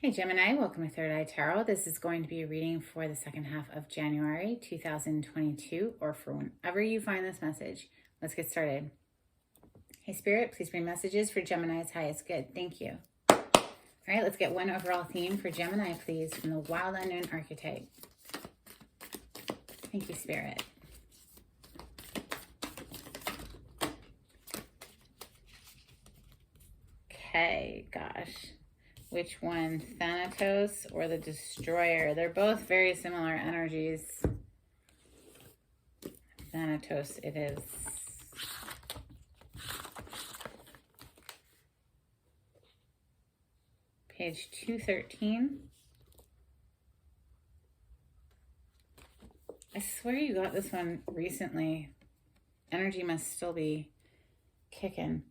Hey Gemini, welcome to Third Eye Tarot. This is going to be a reading for the second half of January 2022, or for whenever you find this message. Let's get started. Hey Spirit, please bring messages for Gemini's highest good. Thank you. All right, let's get one overall theme for Gemini, please, from the Wild Unknown archetype. Thank you, Spirit. Okay, gosh. Which one, Thanatos or the Destroyer? They're both very similar energies. Thanatos it is. Page 213. I swear you got this one recently. Energy must still be kicking.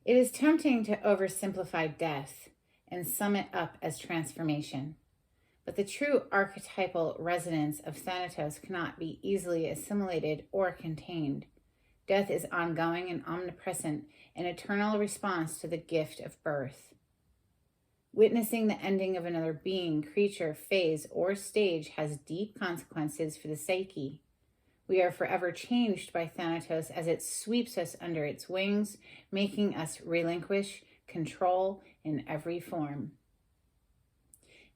It is tempting to oversimplify death and sum it up as transformation. But the true archetypal resonance of Thanatos cannot be easily assimilated or contained. Death is ongoing and omnipresent, an eternal response to the gift of birth. Witnessing the ending of another being, creature, phase, or stage has deep consequences for the psyche. We are forever changed by Thanatos as it sweeps us under its wings, making us relinquish control in every form.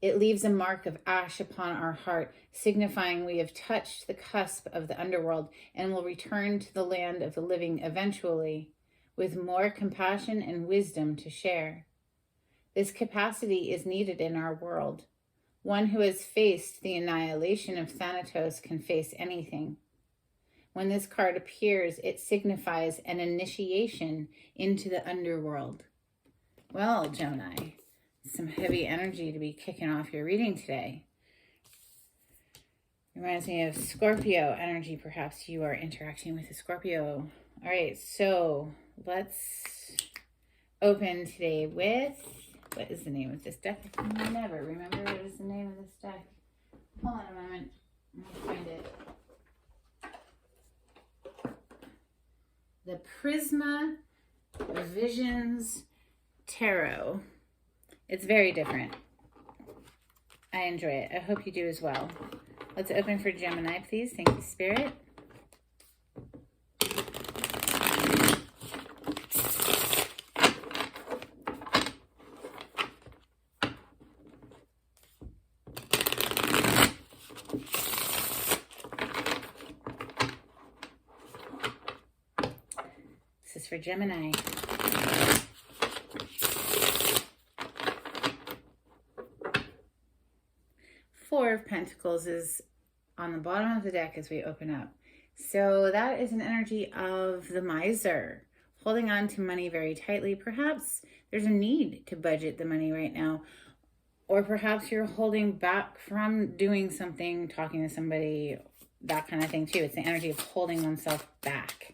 It leaves a mark of ash upon our heart, signifying we have touched the cusp of the underworld and will return to the land of the living eventually, with more compassion and wisdom to share. This capacity is needed in our world. One who has faced the annihilation of Thanatos can face anything. When this card appears, it signifies an initiation into the underworld. Well, Gemini, some heavy energy to be kicking off your reading today. Reminds me of Scorpio energy. Perhaps you are interacting with a Scorpio. All right, so let's open today with, what is the name of this deck? I can never remember what is the name of this deck. Hold on a moment. I'll find it. The Prisma Visions Tarot. It's very different. I enjoy it. I hope you do as well. Let's open for Gemini, please. Thank you, Spirit. This is for Gemini. Four of Pentacles is on the bottom of the deck as we open up. So that is an energy of the miser, holding on to money very tightly. Perhaps there's a need to budget the money right now, or perhaps you're holding back from doing something, talking to somebody, that kind of thing too. It's the energy of holding oneself back.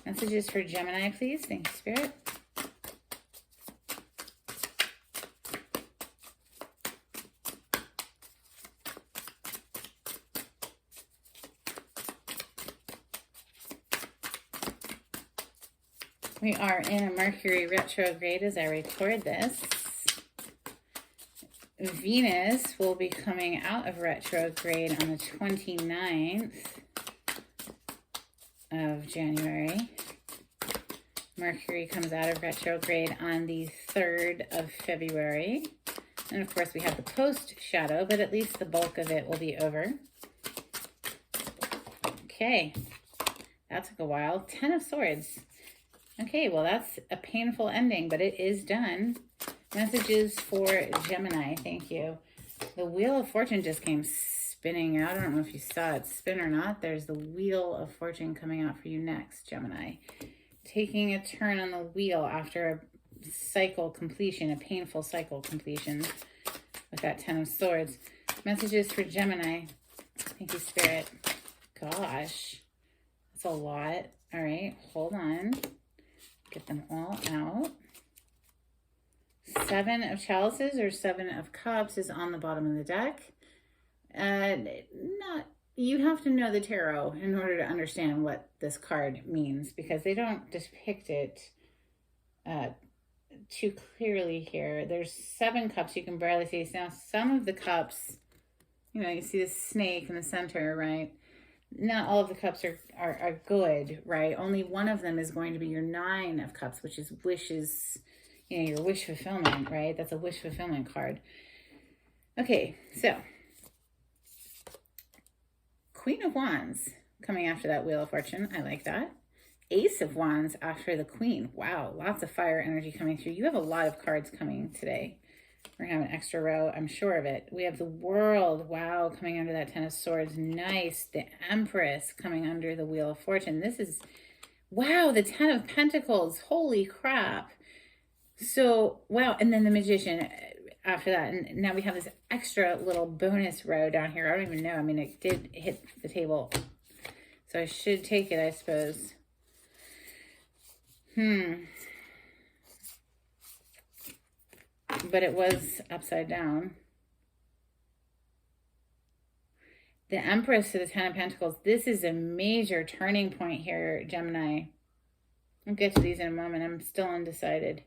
Messages for Gemini, please. Thank you, Spirit. We are in a Mercury retrograde as I record this. Venus will be coming out of retrograde on the 29th of January. Mercury comes out of retrograde on the 3rd of February. And of course we have the post shadow, but at least the bulk of it will be over. Okay, that took a while. 10 of Swords. Okay, well, that's a painful ending, but it is done. Messages for Gemini. Thank you. The Wheel of Fortune just came spinning out. I don't know if you saw it spin or not. There's the Wheel of Fortune coming out for you next, Gemini. Taking a turn on the wheel after a cycle completion, a painful cycle completion with that 10 of Swords. Messages for Gemini. Thank you, Spirit. Gosh, that's a lot. All right, hold on. Get them all out. 7 of Chalices or 7 of Cups is on the bottom of the deck. You have to know the tarot in order to understand what this card means, because they don't depict it too clearly here. There's 7 cups you can barely see. So now some of the cups, you know, you see this snake in the center, right? Not all of the cups are good, right? Only one of them is going to be your 9 of cups, which is wishes, you know, your wish fulfillment, right? That's a wish fulfillment card. Okay, so Queen of Wands coming after that Wheel of Fortune. I like that. Ace of Wands after the Queen. Wow, lots of fire energy coming through. You have a lot of cards coming today. We're going to have an extra row, I'm sure of it. We have the World, wow, coming under that 10 of Swords. Nice. The Empress coming under the Wheel of Fortune. This is, wow, the 10 of Pentacles. Holy crap. So, wow, and then the Magician after that. And now we have this extra little bonus row down here. I don't even know. I mean, it did hit the table. So I should take it, I suppose. But it was upside down. The Empress to the 10 of Pentacles. This is a major turning point here, Gemini. I'll get to these in a moment. I'm still undecided.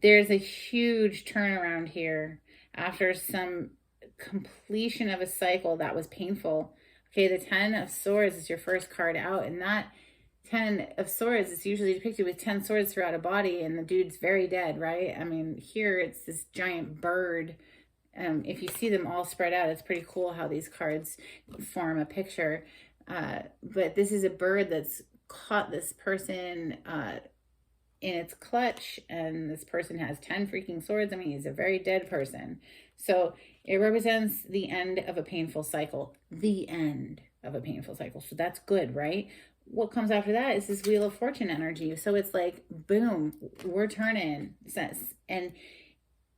There's a huge turnaround here after some completion of a cycle that was painful. Okay, the 10 of Swords is your first card out, and that 10 of Swords is usually depicted with 10 swords throughout a body, and the dude's very dead, right? I mean, here it's this giant bird. If you see them all spread out, it's pretty cool how these cards form a picture. But this is a bird that's caught this person in its clutch, and this person has 10 freaking swords. I mean, he's a very dead person. So it represents the end of a painful cycle. The end of a painful cycle. So that's good, right? What comes after that is this Wheel of Fortune energy. So it's like, boom, we're turning. And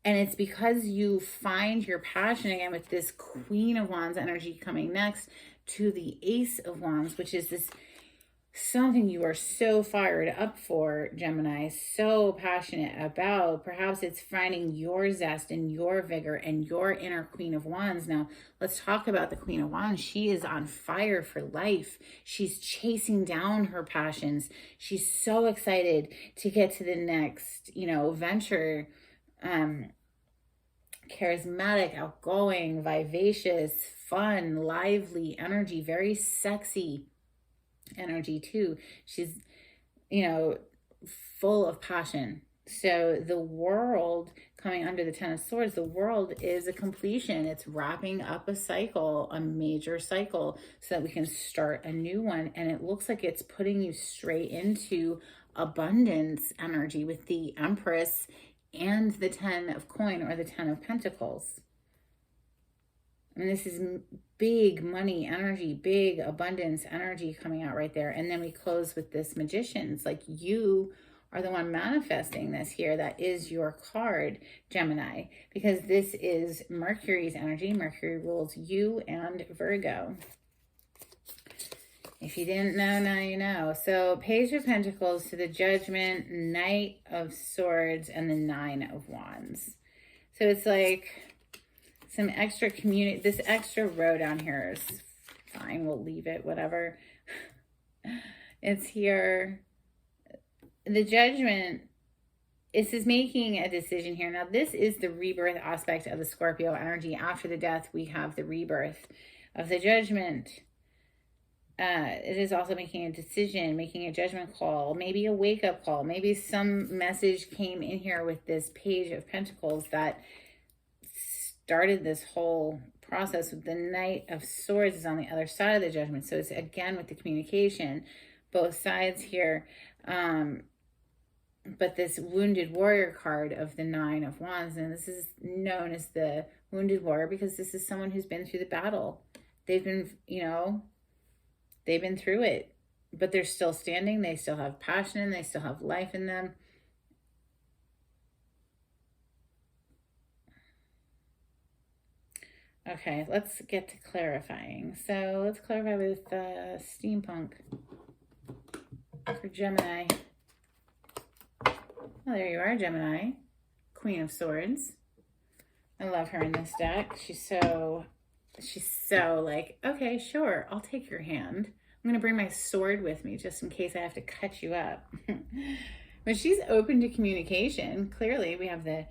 it's because you find your passion again with this Queen of Wands energy coming next to the Ace of Wands, which is this something you are so fired up for, Gemini, so passionate about. Perhaps it's finding your zest and your vigor and your inner Queen of Wands. Now, let's talk about the Queen of Wands. She is on fire for life. She's chasing down her passions. She's so excited to get to the next, you know, venture. Charismatic, outgoing, vivacious, fun, lively energy, very sexy energy too. She's, you know, full of passion. So the World coming under the 10 of Swords, the World is a completion. It's wrapping up a cycle, a major cycle, so that we can start a new one. And it looks like it's putting you straight into abundance energy with the Empress and the 10 of Coin or the 10 of Pentacles. And this is big money energy, big abundance energy coming out right there. And then we close with this Magician. It's like you are the one manifesting this here. That is your card, Gemini, because this is Mercury's energy. Mercury rules you and Virgo. If you didn't know, now you know. So Page of Pentacles to the Judgment, Knight of Swords, and the 9 of Wands. So it's like some extra this extra row down here is fine. We'll leave it, whatever. It's here. The Judgment, this is making a decision here. Now, this is the rebirth aspect of the Scorpio energy. After the death, we have the rebirth of the Judgment. It is also making a decision, making a judgment call, maybe a wake-up call. Maybe some message came in here with this Page of Pentacles that started this whole process. With the Knight of Swords is on the other side of the Judgment. So it's again with the communication, both sides here. But this Wounded Warrior card of the 9 of Wands, and this is known as the Wounded Warrior because this is someone who's been through the battle. They've been, you know, they've been through it, but they're still standing. They still have passion and they still have life in them. Okay, let's get to clarifying. So let's clarify with steampunk for Gemini. Oh, there you are, Gemini. Queen of Swords. I love her in this deck. She's so like, okay, sure, I'll take your hand. I'm going to bring my sword with me just in case I have to cut you up. But she's open to communication. Clearly, we have the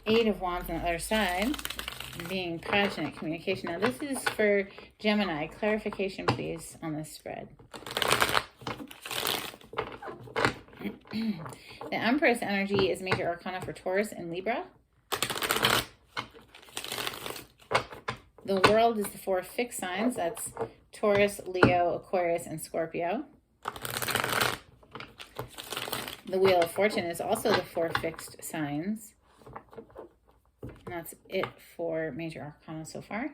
Eight of Wands on the other side, being passionate communication. Now, this is for Gemini. Clarification, please, on this spread. The Empress energy is major arcana for Taurus and Libra. The world is the four fixed signs. That's Taurus, Leo, Aquarius, and Scorpio. The Wheel of Fortune is also the four fixed signs. And that's it for major arcana so far.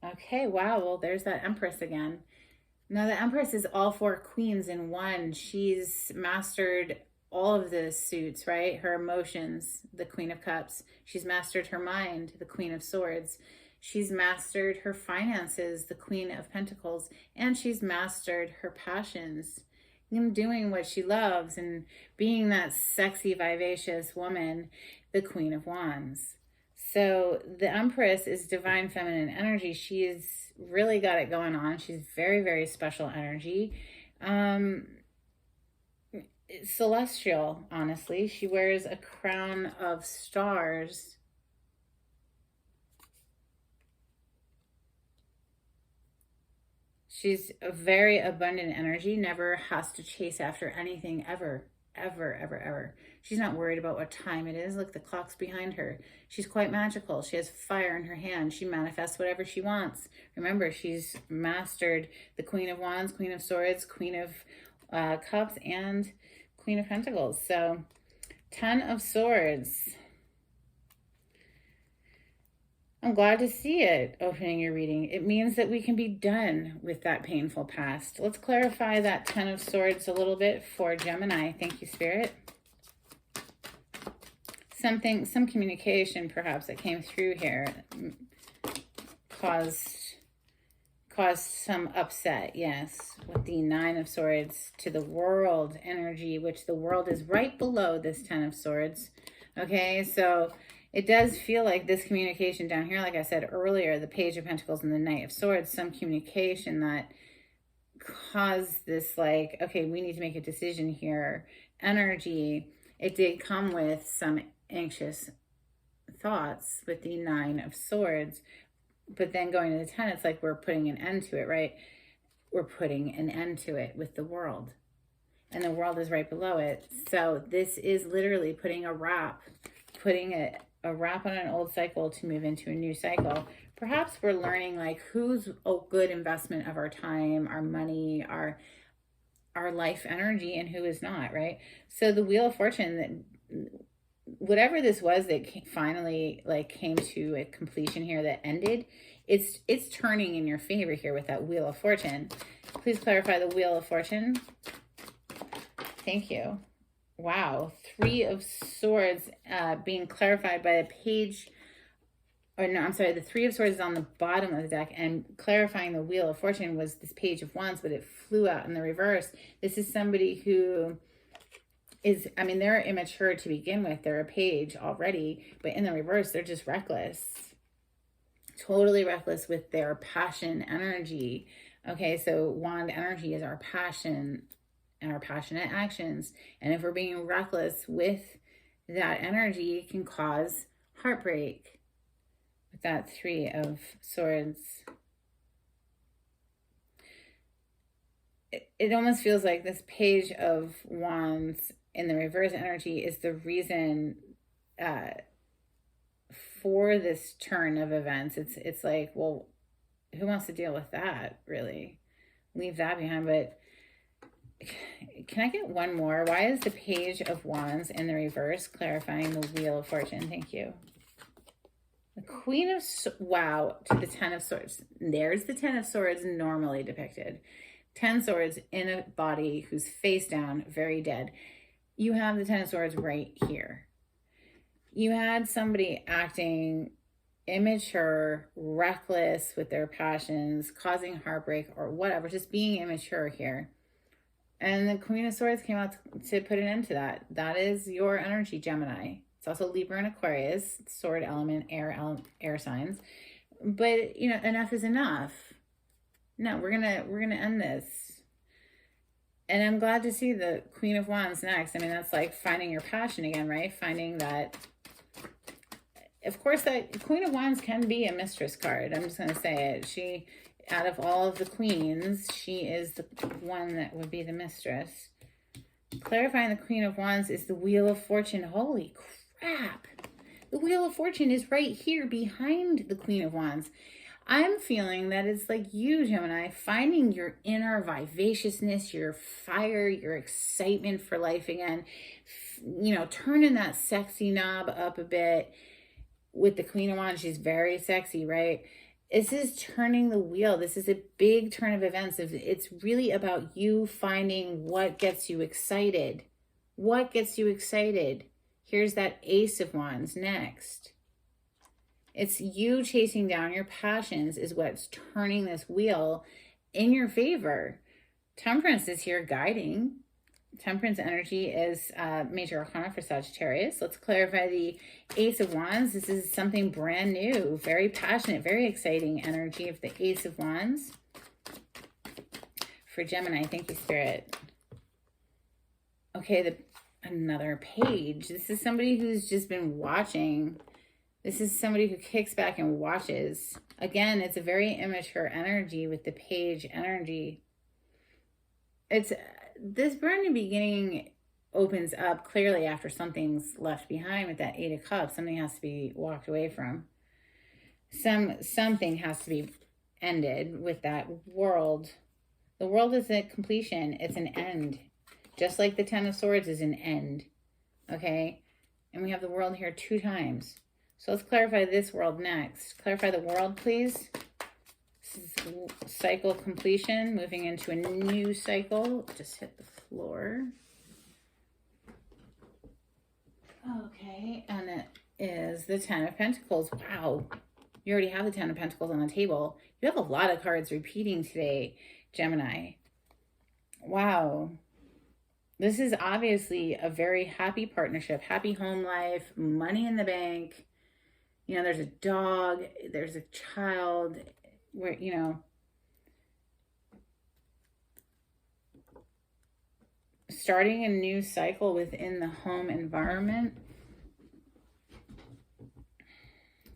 Okay, wow. Well, there's that Empress again. Now, the Empress is all four queens in one. She's mastered all of the suits, right? Her emotions, the Queen of Cups. She's mastered her mind, the Queen of Swords. She's mastered her finances, the Queen of Pentacles. And she's mastered her passions, doing what she loves and being that sexy, vivacious woman, the Queen of Wands. So the Empress is divine feminine energy. She's really got it going on. She's very, very special energy. Celestial, honestly. She wears a crown of stars. She's a very abundant energy, never has to chase after anything ever, ever, ever, ever. She's not worried about what time it is. Look, the clock's behind her. She's quite magical. She has fire in her hand. She manifests whatever she wants. Remember, she's mastered the Queen of Wands, Queen of Swords, Queen of Cups, and Queen of Pentacles. So, Ten of Swords. I'm glad to see it opening your reading. It means that we can be done with that painful past. Let's clarify that Ten of Swords a little bit for Gemini. Thank you, Spirit. Some communication perhaps that came through here caused some upset, yes, with the Nine of Swords to the world energy, which the world is right below this Ten of Swords. Okay, so it does feel like this communication down here, like I said earlier, the Page of Pentacles and the Knight of Swords, some communication that caused this, like, okay, we need to make a decision here. Energy, it did come with some anxious thoughts with the Nine of Swords, but then going to the 10, it's like we're putting an end to it, right? We're putting an end to it with the world. And the world is right below it. So this is literally putting a wrap on an old cycle to move into a new cycle. Perhaps we're learning, like, who's a good investment of our time, our money, our life energy, and who is not, right? So the Wheel of Fortune, that whatever this was that finally came to a completion here, that ended, it's turning in your favor here with that Wheel of Fortune. Please clarify the Wheel of Fortune. Thank you. Wow, Three of Swords being clarified by a page, or no, I'm sorry, the Three of Swords is on the bottom of the deck, and clarifying the Wheel of Fortune was this Page of Wands, but it flew out in the reverse. This is somebody who is, I mean, they're immature to begin with. They're a page already, but in the reverse, they're just reckless. Totally reckless with their passion energy. Okay, so wand energy is our passion and our passionate actions. And if we're being reckless with that energy, it can cause heartbreak. With that Three of Swords, it almost feels like this Page of Wands in the reverse energy is the reason for this turn of events. It's like, well, who wants to deal with that, really? Leave that behind. But can I get one more? Why is the Page of Wands in the reverse clarifying the Wheel of Fortune? Thank you. The Queen of, wow, to the Ten of Swords. There's the Ten of Swords normally depicted. 10 swords in a body who's face down, very dead. You have the Ten of Swords right here. You had somebody acting immature, reckless with their passions, causing heartbreak or whatever, just being immature here. And the Queen of Swords came out to put an end to that. That is your energy, Gemini. It's also Libra and Aquarius, sword element, air signs. But, you know, enough is enough. No, we're gonna end this. And I'm glad to see the Queen of Wands next. I mean, that's like finding your passion again, right? Finding that, of course, that Queen of Wands can be a mistress card. I'm just going to say it. She, out of all of the queens, she is the one that would be the mistress. Clarifying the Queen of Wands is the Wheel of Fortune. Holy crap. The Wheel of Fortune is right here behind the Queen of Wands. I'm feeling that it's like you, Gemini, finding your inner vivaciousness, your fire, your excitement for life again. You know, turning that sexy knob up a bit with the Queen of Wands. She's very sexy, right? This is turning the wheel. This is a big turn of events. It's really about you finding what gets you excited. What gets you excited? Here's that Ace of Wands next. It's you chasing down your passions is what's turning this wheel in your favor. Temperance is here guiding. Temperance energy is major arcana for Sagittarius. Let's clarify the Ace of Wands. This is something brand new, very passionate, very exciting energy of the Ace of Wands. For Gemini, thank you, Spirit. Okay, another page. This is somebody who's just been watching. This is somebody who kicks back and watches. Again, it's a very immature energy with the page energy. It's this brand new beginning opens up clearly after something's left behind with that Eight of Cups. Something has to be walked away from. Something has to be ended with that world. The world is a completion. It's an end. Just like the Ten of Swords is an end. Okay? And we have the world here 2 times. So let's clarify this world next. Clarify the world, please. This is cycle completion, moving into a new cycle. Just hit the floor. Okay, and it is the Ten of Pentacles. Wow, you already have the Ten of Pentacles on the table. You have a lot of cards repeating today, Gemini. Wow. This is obviously a very happy partnership, happy home life, money in the bank. You know, there's a dog, there's a child, where, you know, starting a new cycle within the home environment.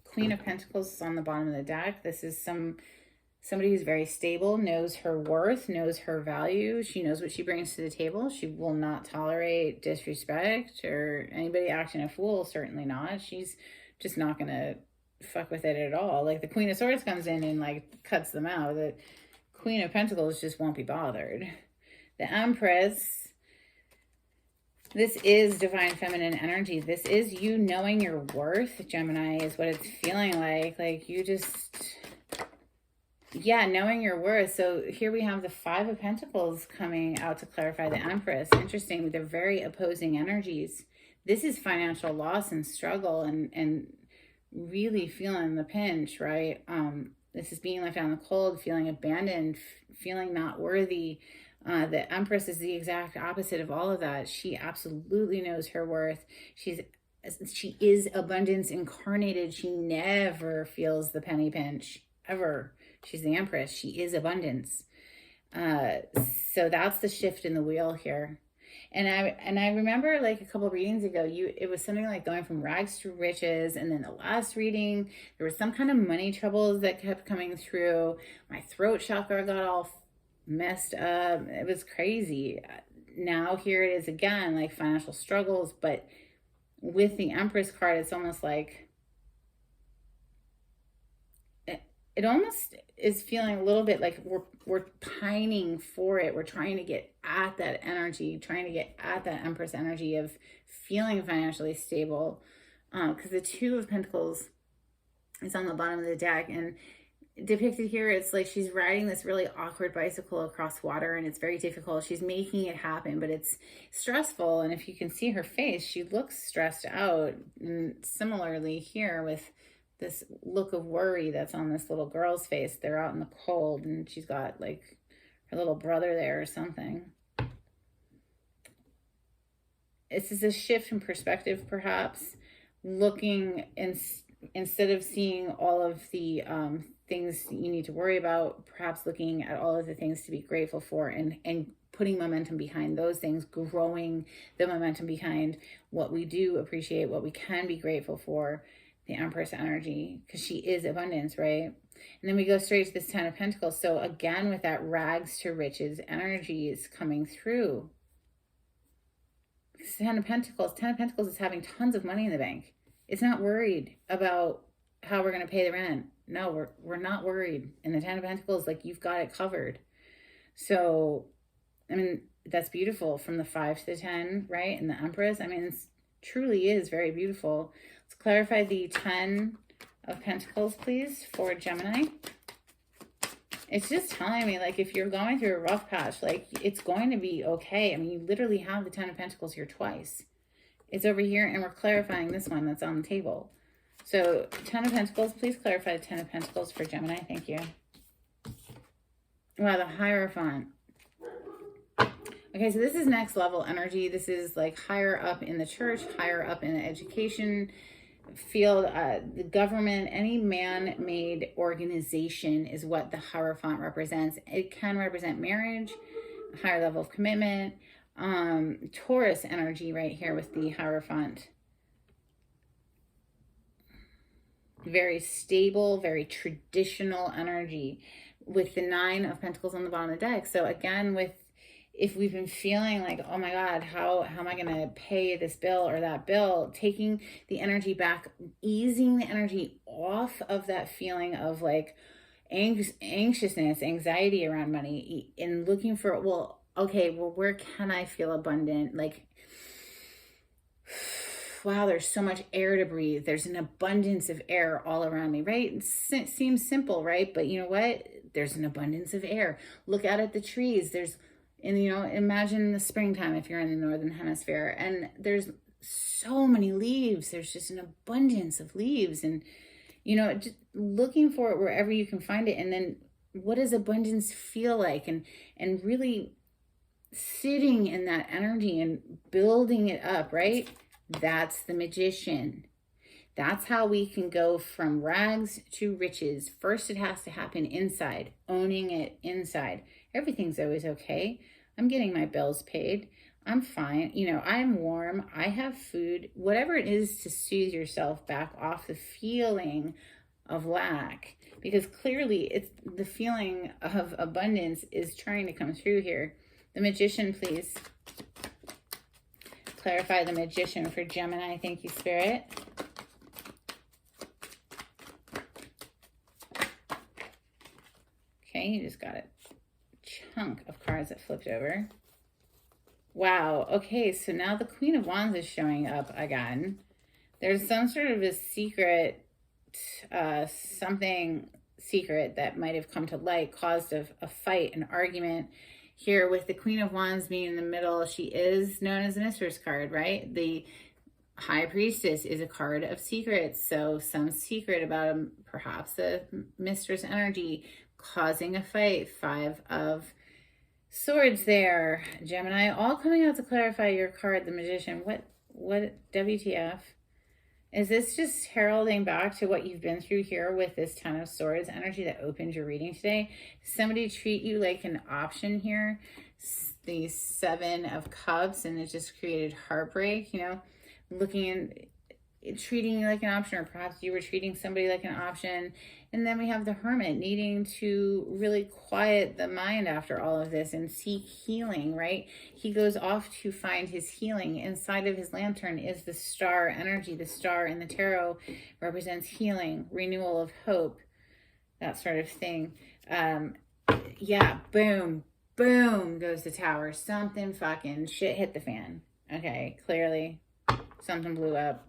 Queen of Pentacles is on the bottom of the deck. This is somebody who's very stable, knows her worth, knows her value. She knows what she brings to the table. She will not tolerate disrespect or anybody acting a fool, certainly not. She's just not going to fuck with it at all. Like the Queen of Swords comes in and like cuts them out. The Queen of Pentacles just won't be bothered. The Empress, this is divine feminine energy. This is you knowing your worth, Gemini, is what it's feeling like. Like you just, yeah, knowing your worth. So here we have the Five of Pentacles coming out to clarify the Empress. Interesting. They're very opposing energies. This is financial loss and struggle and really feeling the pinch, right? This is being left out in the cold, feeling abandoned, feeling not worthy. The Empress is the exact opposite of all of that. She absolutely knows her worth. She is abundance incarnated. She never feels the penny pinch, ever. She's the Empress. She is abundance. So that's the shift in the wheel here. And I remember like a couple of readings ago, it was something like going from rags to riches. And then the last reading, there was some kind of money troubles that kept coming through. My throat chakra got all messed up. It was crazy. Now here it is again, like financial struggles. But with the Empress card, it's almost like it almost is feeling a little bit like we're pining for it. We're trying to get at that energy, trying to get at that Empress energy of feeling financially stable. Because the Two of Pentacles is on the bottom of the deck, and depicted here, it's like she's riding this really awkward bicycle across water, and it's very difficult. She's making it happen, but it's stressful. And if you can see her face, she looks stressed out. And similarly here with this look of worry that's on this little girl's face. They're out in the cold, and she's got like her little brother there or something. This is a shift in perspective, perhaps, looking instead of seeing all of the things you need to worry about, perhaps looking at all of the things to be grateful for and putting momentum behind those things, growing the momentum behind what we do appreciate, what we can be grateful for, the Empress energy, because she is abundance, right? And then we go straight to this 10 of Pentacles. So again, with that rags to riches energy is coming through. 10 of Pentacles is having tons of money in the bank. It's not worried about how we're going to pay the rent. No, we're not worried. And the 10 of Pentacles, like, you've got it covered. So, I mean, that's beautiful from the 5 to the 10, right? And the Empress, I mean, it truly is very beautiful. Let's clarify the 10 of Pentacles, please, for Gemini. It's just telling me, like, if you're going through a rough patch, like, it's going to be okay. I mean, you literally have the 10 of Pentacles here twice. It's over here, and we're clarifying this one that's on the table. So, 10 of Pentacles, please clarify the 10 of Pentacles for Gemini. Thank you. Wow, the Hierophant. Okay, so this is next level energy. This is like higher up in the church, higher up in the education field, the government, any man-made organization is what the Hierophant represents. It can represent marriage, a higher level of commitment. Taurus energy right here with the Hierophant. Very stable, very traditional energy with the 9 of Pentacles on the bottom of the deck. So again, if we've been feeling like, oh my God, how am I going to pay this bill or that bill, taking the energy back, easing the energy off of that feeling of like anxiousness, anxiety around money, and looking for, well, okay, well, where can I feel abundant? Like, wow, there's so much air to breathe. There's an abundance of air all around me, right? It seems simple, right? But you know what? There's an abundance of air. Look out at the trees. And, you know, imagine the springtime if you're in the Northern Hemisphere, and there's so many leaves. There's just an abundance of leaves, and, you know, just looking for it wherever you can find it. And then what does abundance feel like? And really sitting in that energy and building it up, right? That's the Magician. That's how we can go from rags to riches. First, it has to happen inside, owning it inside. Everything's always okay. I'm getting my bills paid. I'm fine. You know, I'm warm. I have food. Whatever it is to soothe yourself back off the feeling of lack. Because clearly, it's the feeling of abundance is trying to come through here. The Magician, please. Clarify the Magician for Gemini. Thank you, Spirit. Okay, you just got a chunk of cards that flipped over. Wow. Okay, so now the Queen of Wands is showing up again. There's some sort of a secret, something secret that might have come to light, caused a fight, an argument. Here with the Queen of Wands being in the middle, she is known as the Mistress card, right? The High Priestess is a card of secrets. So some secret about perhaps the Mistress energy causing a fight. 5 of Swords there. Gemini, all coming out to clarify your card, the Magician. What WTF? Is this just heralding back to what you've been through here with this 10 of Swords energy that opened your reading today? Somebody treat you like an option here, the 7 of Cups, and it just created heartbreak, you know, treating you like an option, or perhaps you were treating somebody like an option. And then we have the Hermit needing to really quiet the mind after all of this and seek healing, right? He goes off to find his healing. Inside of his lantern is the star energy. The star in the tarot represents healing, renewal of hope, that sort of thing. Yeah, boom, boom goes the Tower. Something fucking shit hit the fan. Okay, clearly something blew up.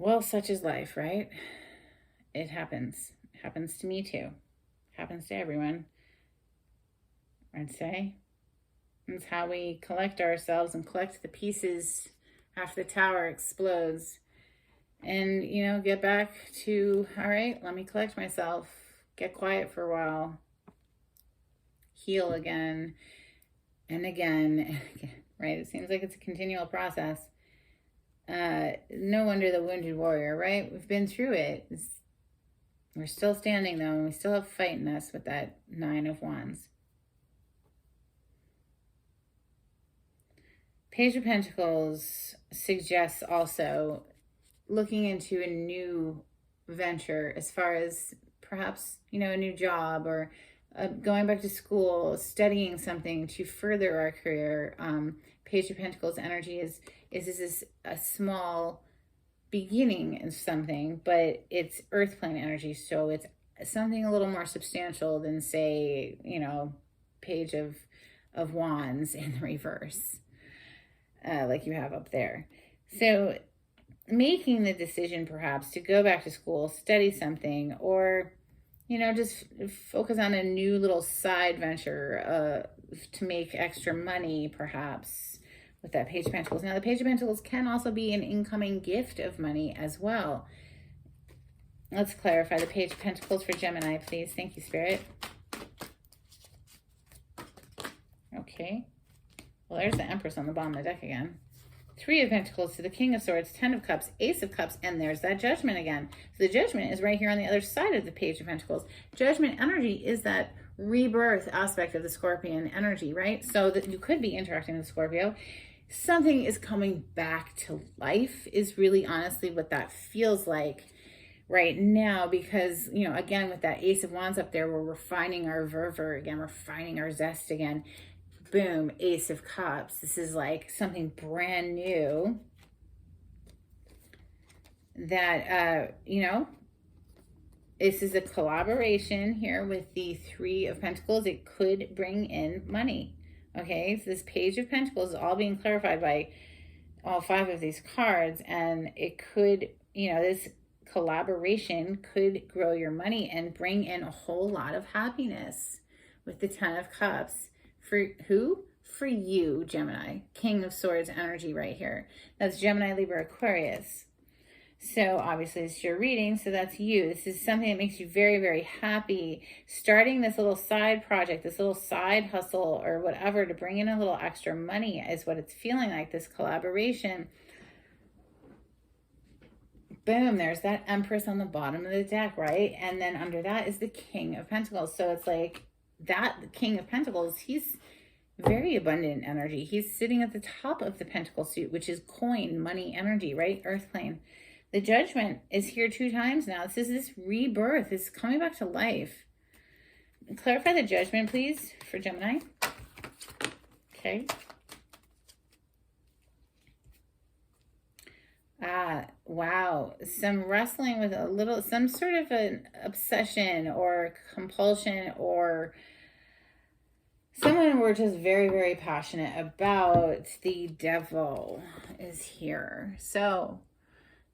Well, such is life, right? It happens. It happens to me too. It happens to everyone, I'd say. It's how we collect ourselves and collect the pieces after the Tower explodes. And, you know, get back to, all right, let me collect myself. Get quiet for a while. Heal again and again, right? It seems like it's a continual process. No wonder the wounded warrior, right? We've been through it. We're still standing, though, and we still have fight in us with that 9 of Wands. Page of Pentacles suggests also looking into a new venture as far as perhaps, you know, a new job or going back to school, studying something to further our career. Page of Pentacles energy is this a small beginning of something, but it's earth plane energy, so it's something a little more substantial than, say, you know, Page of Wands in the reverse, like you have up there. So making the decision perhaps to go back to school, study something, or, you know, just focus on a new little side venture to make extra money, perhaps, with that Page of Pentacles. Now, the Page of Pentacles can also be an incoming gift of money as well. Let's clarify the Page of Pentacles for Gemini, please. Thank you, Spirit. Okay. Well, there's the Empress on the bottom of the deck again. 3 of Pentacles to the King of Swords, 10 of Cups, Ace of Cups, and there's that Judgment again. So the Judgment is right here on the other side of the Page of Pentacles. Judgment energy is that rebirth aspect of the Scorpion energy, right? So that you could be interacting with Scorpio. Something is coming back to life is really honestly what that feels like right now, because, you know, again, with that Ace of Wands up there, we're refining our fervor again, refining our zest again. Boom, Ace of Cups. This is like something brand new that, you know, this is a collaboration here with the 3 of Pentacles. It could bring in money. Okay, so this Page of Pentacles is all being clarified by all 5 of these cards, and it could, you know, this collaboration could grow your money and bring in a whole lot of happiness with the 10 of Cups. For who? For you, Gemini. King of Swords energy right here. That's Gemini, Libra, Aquarius. So obviously it's your reading, so that's you. This is something that makes you very, very happy. Starting this little side project, this little side hustle or whatever to bring in a little extra money is what it's feeling like, this collaboration. Boom, there's that Empress on the bottom of the deck, right? And then under that is the King of Pentacles. So it's like that King of Pentacles, he's very abundant energy. He's sitting at the top of the Pentacle suit, which is coin, money, energy, right? Earth plane. The Judgment is here 2 times now. This is this rebirth. It's coming back to life. Clarify the Judgment, please, for Gemini. Okay. Wow. Some wrestling with a little, some sort of an obsession or compulsion, or someone we're just very, very passionate about. The Devil is here. So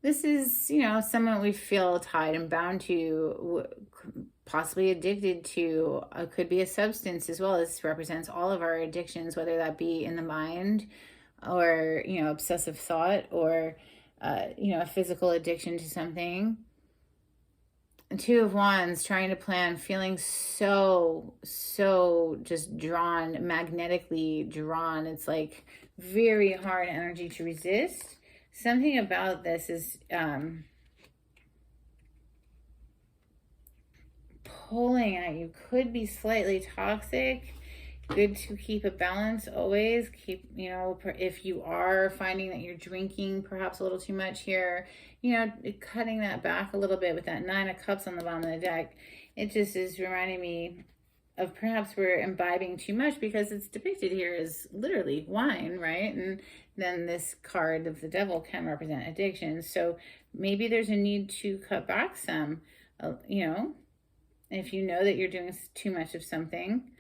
this is, you know, someone we feel tied and bound to, possibly addicted to. Could be a substance as well. This represents all of our addictions, whether that be in the mind or, you know, obsessive thought, or you know, a physical addiction to something. 2 of Wands, trying to plan, feeling so just drawn, magnetically drawn. It's like very hard energy to resist. Something about this is pulling at you. Could be slightly toxic. Good to keep a balance always. Keep, you know, if you are finding that you're drinking perhaps a little too much here, you know, cutting that back a little bit with that 9 of Cups on the bottom of the deck. It just is reminding me of perhaps we're imbibing too much, because it's depicted here as literally wine, right? And then this card of the Devil can represent addiction. So maybe there's a need to cut back some, you know, if you know that you're doing too much of something.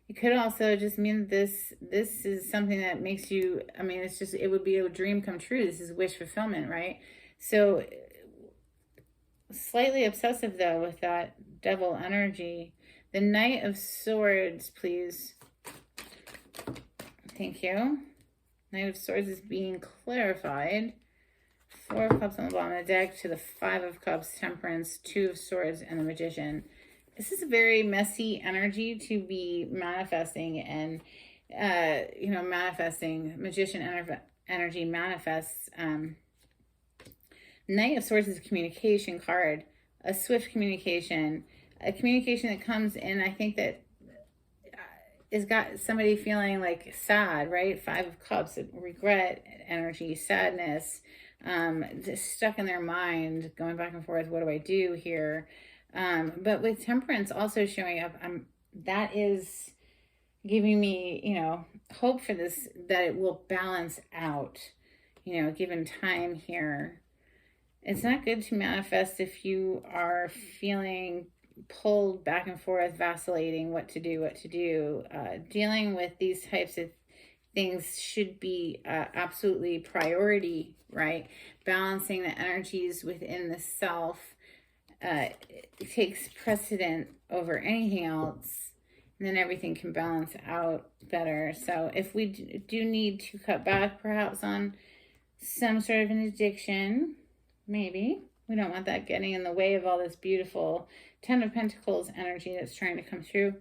It could also just mean this is something that makes you, I mean, it's just, it would be a dream come true. This is wish fulfillment, right? So slightly obsessive though with that Devil energy. The Knight of Swords, please. Thank you. Knight of Swords is being clarified. 4 of Cups on the bottom of the deck to the 5 of Cups, Temperance, 2 of Swords, and the Magician. This is a very messy energy to be manifesting, and, you know, manifesting. Magician energy manifests. Knight of Swords is a communication card, a swift communication, a communication that comes in, I think that has got somebody feeling like sad, right? Five of Cups, regret energy, sadness, just stuck in their mind, going back and forth. What do I do here? But with Temperance also showing up, that is giving me, you know, hope for this, that it will balance out, you know, given time here. It's not good to manifest if you are feeling pulled back and forth, vacillating what to do. Dealing with these types of things should be absolutely priority, right? Balancing the energies within the self takes precedent over anything else, and then everything can balance out better. So if we do need to cut back perhaps on some sort of an addiction, maybe we don't want that getting in the way of all this beautiful Ten of Pentacles energy that's trying to come through.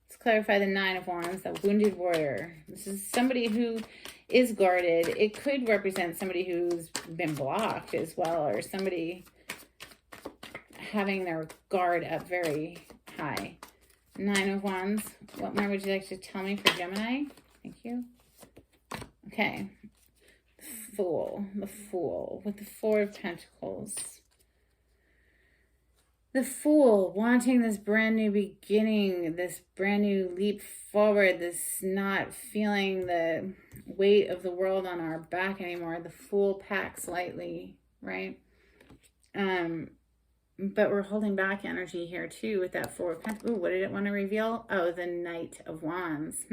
Let's clarify the Nine of Wands, the wounded warrior. This is somebody who is guarded. It could represent somebody who's been blocked as well, or somebody having their guard up very high. Nine of Wands. What more would you like to tell me for Gemini? Thank you. Okay. The Fool with the Four of Pentacles. The Fool wanting this brand new beginning, this brand new leap forward, this not feeling the weight of the world on our back anymore. The Fool packs lightly, right? But we're holding back energy here too with that Four of Pentacles. Ooh, what did it want to reveal? Oh, the Knight of Wands.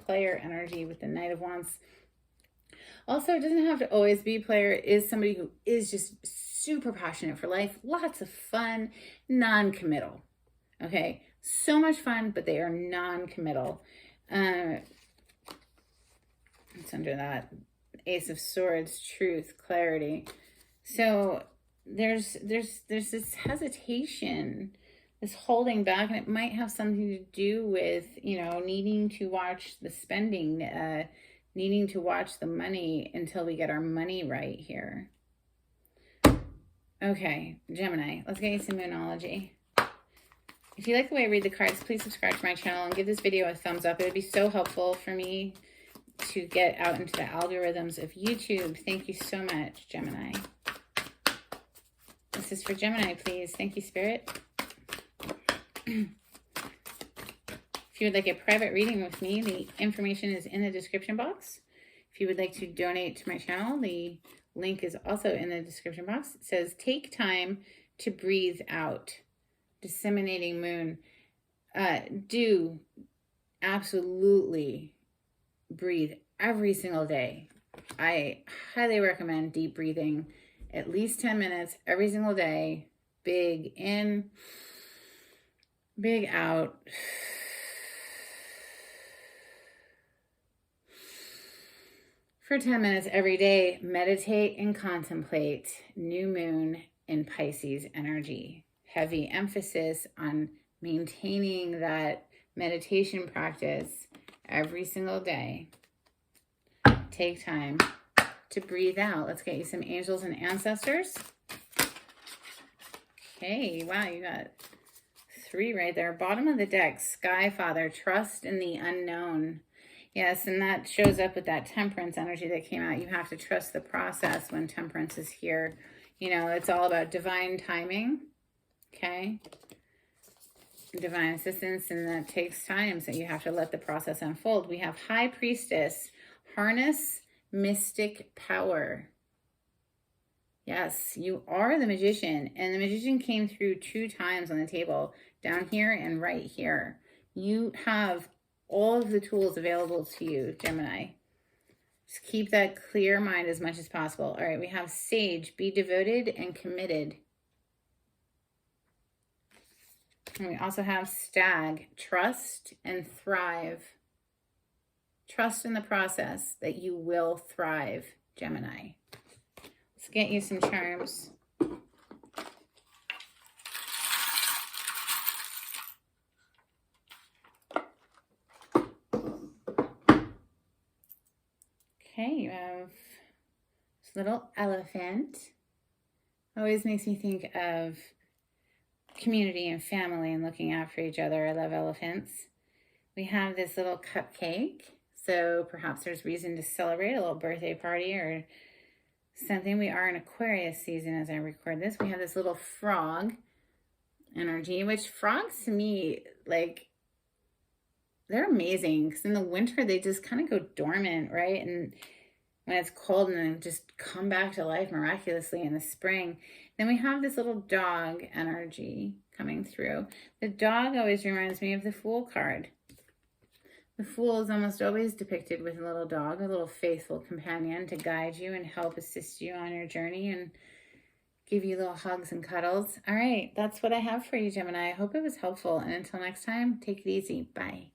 Player energy with the Knight of Wands. Also, it doesn't have to always be player. It is somebody who is just super passionate for life. Lots of fun, non-committal. Okay? So much fun, but they are non-committal. It's under that Ace of Swords, truth, clarity. So there's this hesitation, this holding back, and it might have something to do with, you know, needing to watch the spending, needing to watch the money until we get our money right here. Okay, Gemini, let's get you some Moonology. If you like the way I read the cards, please subscribe to my channel and give this video a thumbs up. It would be so helpful for me to get out into the algorithms of YouTube. Thank you so much, Gemini. This is for Gemini, please. Thank you, Spirit. If you would like a private reading with me, the information is in the description box. If you would like to donate to my channel, the link is also in the description box. It says, take time to breathe out. Disseminating Moon. Do absolutely breathe every single day. I highly recommend deep breathing, at least 10 minutes every single day. Big in, big out. For 10 minutes every day, meditate and contemplate new moon in Pisces energy. Heavy emphasis on maintaining that meditation practice every single day. Take time to breathe out. Let's get you some angels and ancestors. Okay, wow, you got 3 right there. Bottom of the deck, Sky Father, trust in the unknown. Yes, and that shows up with that Temperance energy that came out. You have to trust the process when Temperance is here. You know, it's all about divine timing, okay? Divine assistance, and that takes time, so you have to let the process unfold. We have High Priestess, harness mystic power. Yes, you are the Magician, and the Magician came through 2 times on the table, down here and right here. You have all of the tools available to you, Gemini. Just keep that clear mind as much as possible. All right, we have Sage, be devoted and committed. And we also have Stag, trust and thrive. Trust in the process that you will thrive, Gemini. Let's get you some charms. Okay, you have little elephant. Always makes me think of community and family and looking out for each other. I love elephants. We have this little cupcake. So perhaps there's reason to celebrate a little birthday party or something. We are in Aquarius season as I record this. We have this little frog energy, which frogs to me, like, they're amazing because in the winter they just kind of go dormant, right? And when it's cold and then just come back to life miraculously in the spring. Then we have this little dog energy coming through. The dog always reminds me of the Fool card. The Fool is almost always depicted with a little dog, a little faithful companion to guide you and help assist you on your journey and give you little hugs and cuddles. All right, that's what I have for you, Gemini. I hope it was helpful. And until next time, take it easy. Bye.